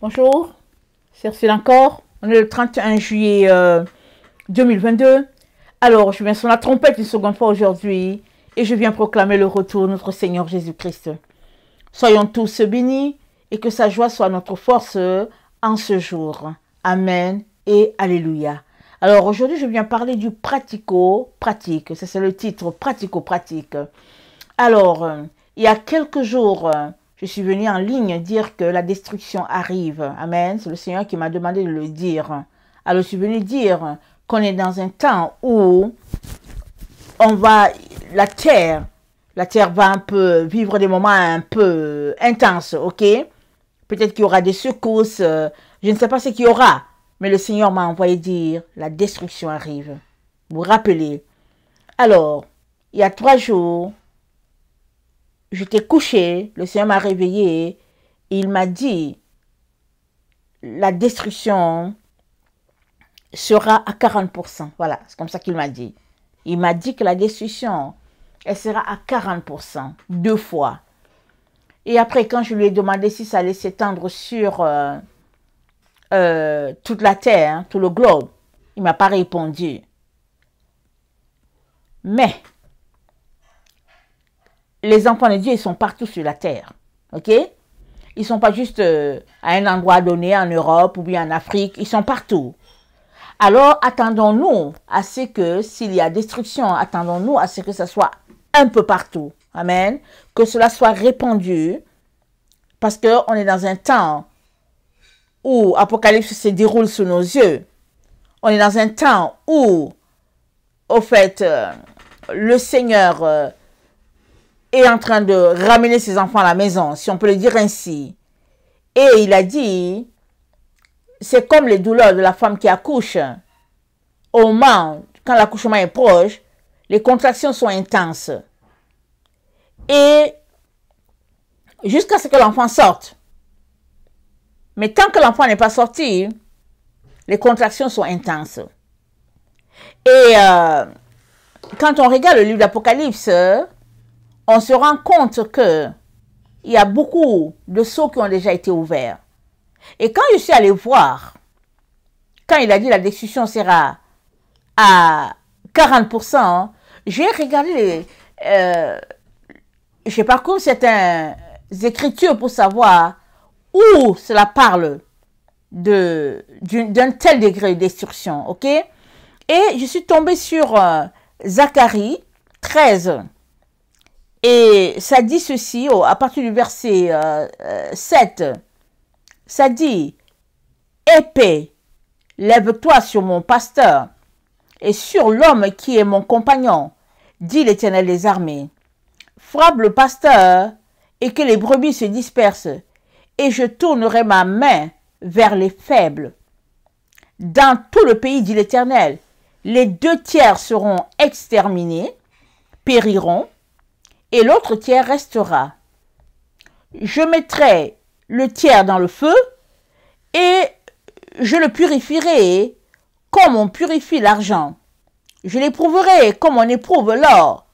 Bonjour, c'est Ursule encore. On est le 31 juillet 2022. Alors, je viens sur la trompette une seconde fois aujourd'hui et je viens proclamer le retour de notre Seigneur Jésus-Christ. Soyons tous bénis et que sa joie soit notre force en ce jour. Amen et Alléluia. Alors, aujourd'hui, je viens parler du pratico-pratique. C'est le titre, pratico-pratique. Alors, il y a quelques jours, je suis venue en ligne dire que la destruction arrive. Amen. C'est le Seigneur qui m'a demandé de le dire. Alors, je suis venue dire qu'on est dans un temps où la terre va un peu vivre des moments un peu intenses, ok? Peut-être qu'il y aura des secousses, je ne sais pas ce qu'il y aura, mais le Seigneur m'a envoyé dire, la destruction arrive. Vous vous rappelez? Alors, il y a 3 jours, j'étais couché, le Seigneur m'a réveillé, et il m'a dit, la destruction sera à 40%. Voilà, c'est comme ça qu'il m'a dit. Il m'a dit que la destruction, elle sera à 40%, 2 fois. Et après, quand je lui ai demandé si ça allait s'étendre sur toute la terre, hein, tout le globe, il ne m'a pas répondu. Mais, les enfants de Dieu, ils sont partout sur la terre. Ok? Ils ne sont pas juste à un endroit donné en Europe ou bien en Afrique. Ils sont partout. Alors, attendons-nous à ce que, s'il y a destruction, attendons-nous à ce que ça soit un peu partout. Amen. Que cela soit répandu. Parce qu'on est dans un temps où Apocalypse se déroule sous nos yeux. On est dans un temps où, au fait, le Seigneur est en train de ramener ses enfants à la maison, si on peut le dire ainsi. Et il a dit, c'est comme les douleurs de la femme qui accouche. Au moment, quand l'accouchement est proche, les contractions sont intenses. Et jusqu'à ce que l'enfant sorte. Mais tant que l'enfant n'est pas sorti, les contractions sont intenses. Et quand on regarde le livre d'Apocalypse, on se rend compte que il y a beaucoup de sceaux qui ont déjà été ouverts. Et quand je suis allée voir, quand il a dit la destruction sera à 40%, j'ai regardé j'ai parcouru certaines écritures pour savoir où cela parle d'un tel degré de destruction, ok? Et je suis tombée sur Zacharie 13. Et ça dit ceci, à partir du verset 7, ça dit, épée, lève-toi sur mon pasteur et sur l'homme qui est mon compagnon, dit l'Éternel des armées. Frappe le pasteur et que les brebis se dispersent, et je tournerai ma main vers les faibles. Dans tout le pays, dit l'Éternel, les 2 tiers seront exterminés, périront, et l'autre tiers restera. Je mettrai le tiers dans le feu, et je le purifierai comme on purifie l'argent. Je l'éprouverai comme on éprouve l'or.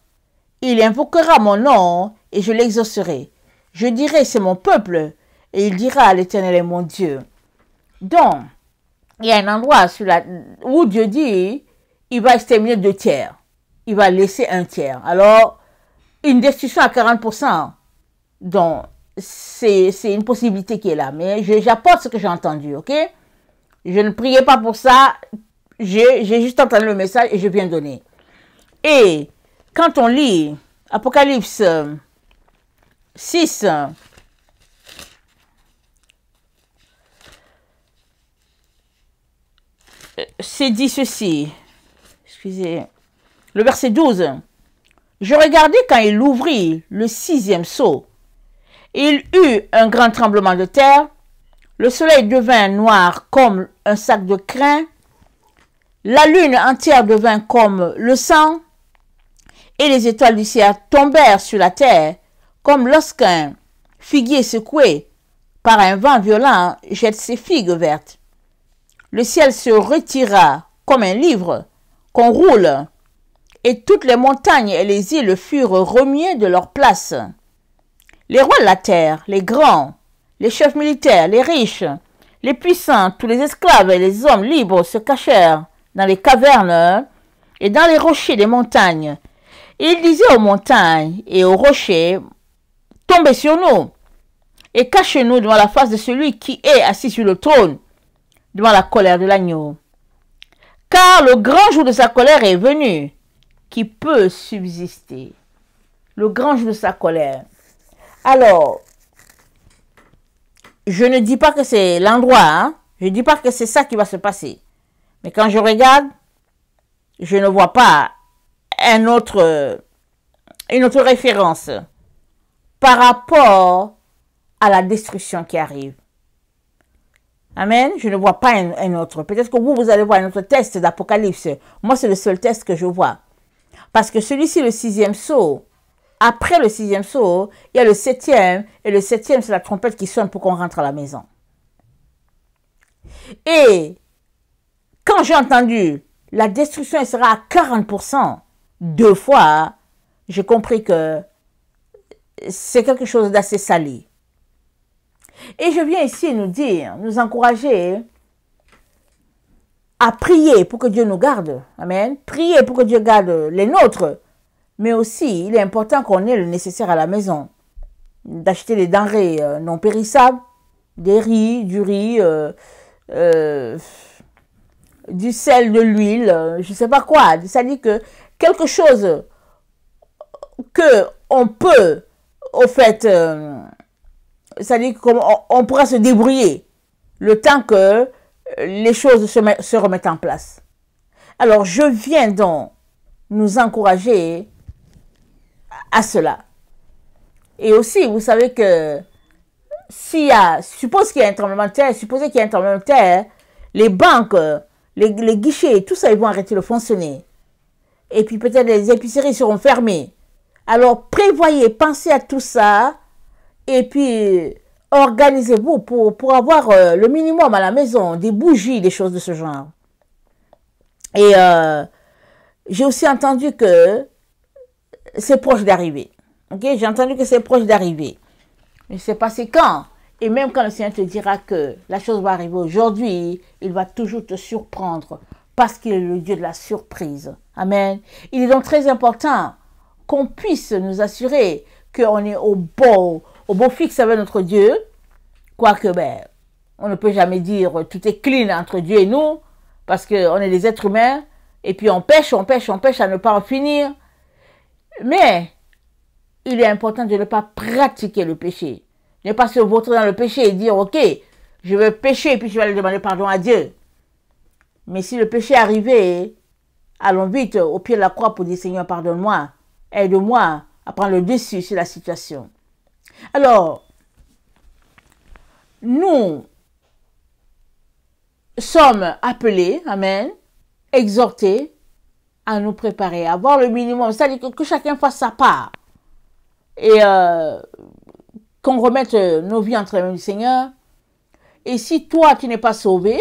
Il invoquera mon nom, et je l'exaucerai. Je dirai, c'est mon peuple, et il dira, l'Éternel est mon Dieu. Donc, il y a un endroit où Dieu dit, il va exterminer 2 tiers. Il va laisser 1 tiers. Alors, une destruction à 40%, donc, c'est une possibilité qui est là. Mais j'apporte ce que j'ai entendu, ok? Je ne priais pas pour ça. J'ai juste entendu le message et je viens donner. Et quand on lit Apocalypse 6, c'est dit ceci. Excusez. Le verset 12. Je regardais quand il ouvrit le 6e sceau. Il eut un grand tremblement de terre. Le soleil devint noir comme un sac de crin. La lune entière devint comme le sang. Et les étoiles du ciel tombèrent sur la terre comme lorsqu'un figuier secoué par un vent violent jette ses figues vertes. Le ciel se retira comme un livre qu'on roule, et toutes les montagnes et les îles furent remuées de leur place. Les rois de la terre, les grands, les chefs militaires, les riches, les puissants, tous les esclaves et les hommes libres se cachèrent dans les cavernes et dans les rochers des montagnes. Et ils disaient aux montagnes et aux rochers, tombez sur nous et cachez-nous devant la face de celui qui est assis sur le trône, devant la colère de l'agneau. Car le grand jour de sa colère est venu, qui peut subsister. Le grand jour de sa colère. Alors, je ne dis pas que c'est l'endroit, hein? Je ne dis pas que c'est ça qui va se passer. Mais quand je regarde, je ne vois pas une autre référence par rapport à la destruction qui arrive. Amen. Je ne vois pas un autre. Peut-être que vous allez voir un autre test d'Apocalypse. Moi, c'est le seul test que je vois. Parce que celui-ci, le 6e sceau, après le 6e sceau, il y a le 7e. Et le 7e, c'est la trompette qui sonne pour qu'on rentre à la maison. Et quand j'ai entendu la destruction, elle sera à 40%, 2 fois, j'ai compris que c'est quelque chose d'assez salé. Et je viens ici nous dire, nous encourager à prier pour que Dieu nous garde. Amen. Prier pour que Dieu garde les nôtres. Mais aussi, il est important qu'on ait le nécessaire à la maison. D'acheter des denrées non périssables, des riz, du riz, du sel, de l'huile, je ne sais pas quoi. Ça dit que quelque chose que on peut, au fait, ça dit qu'on pourra se débrouiller le temps que les choses se remettent en place. Alors, je viens donc nous encourager à cela. Et aussi, vous savez que supposez qu'il y a un tremblement de terre, les banques, les guichets, tout ça, ils vont arrêter de fonctionner. Et puis peut-être les épiceries seront fermées. Alors, prévoyez, pensez à tout ça. Et puis, organisez-vous pour avoir le minimum à la maison, des bougies, des choses de ce genre. Et j'ai aussi entendu que c'est proche d'arriver. Okay? J'ai entendu que c'est proche d'arriver. Mais c'est passé quand? Et même quand le Seigneur te dira que la chose va arriver aujourd'hui, il va toujours te surprendre parce qu'il est le Dieu de la surprise. Amen. Il est donc très important qu'on puisse nous assurer qu'on est au beau fixe avec notre Dieu. Quoique, on ne peut jamais dire tout est clean entre Dieu et nous parce qu'on est des êtres humains et puis on pêche à ne pas en finir. Mais il est important de ne pas pratiquer le péché. Ne pas se vautrer dans le péché et dire, ok, je vais pécher et puis je vais aller demander pardon à Dieu. Mais si le péché est arrivé, allons vite au pied de la croix pour dire, Seigneur, pardonne-moi, aide-moi à prendre le dessus sur la situation. Alors, nous sommes appelés, amen, exhortés à nous préparer, à avoir le minimum, c'est-à-dire que chacun fasse sa part. Et qu'on remette nos vies entre les mains du Seigneur. Et si toi, tu n'es pas sauvé,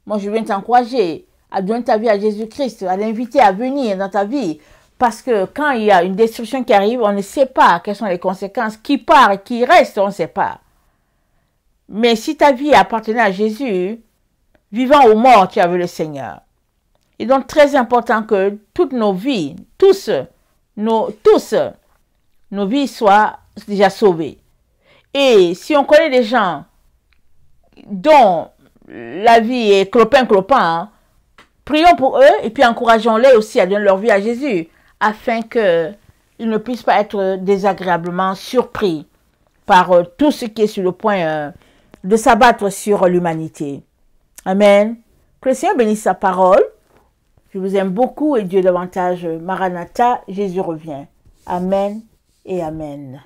moi, je viens t'encourager à donner ta vie à Jésus-Christ, à l'inviter à venir dans ta vie. Parce que quand il y a une destruction qui arrive, on ne sait pas quelles sont les conséquences. Qui part et qui reste, on ne sait pas. Mais si ta vie appartenait à Jésus, vivant ou mort, tu avais le Seigneur. Il est donc très important que toutes nos vies, tous nos vies soient déjà sauvées. Et si on connaît des gens dont la vie est clopin, prions pour eux et puis encourageons-les aussi à donner leur vie à Jésus afin qu'ils ne puissent pas être désagréablement surpris par tout ce qui est sur le point de s'abattre sur l'humanité. Amen. Que le Seigneur bénisse sa parole. Je vous aime beaucoup et Dieu davantage. Maranatha, Jésus revient. Amen et Amen.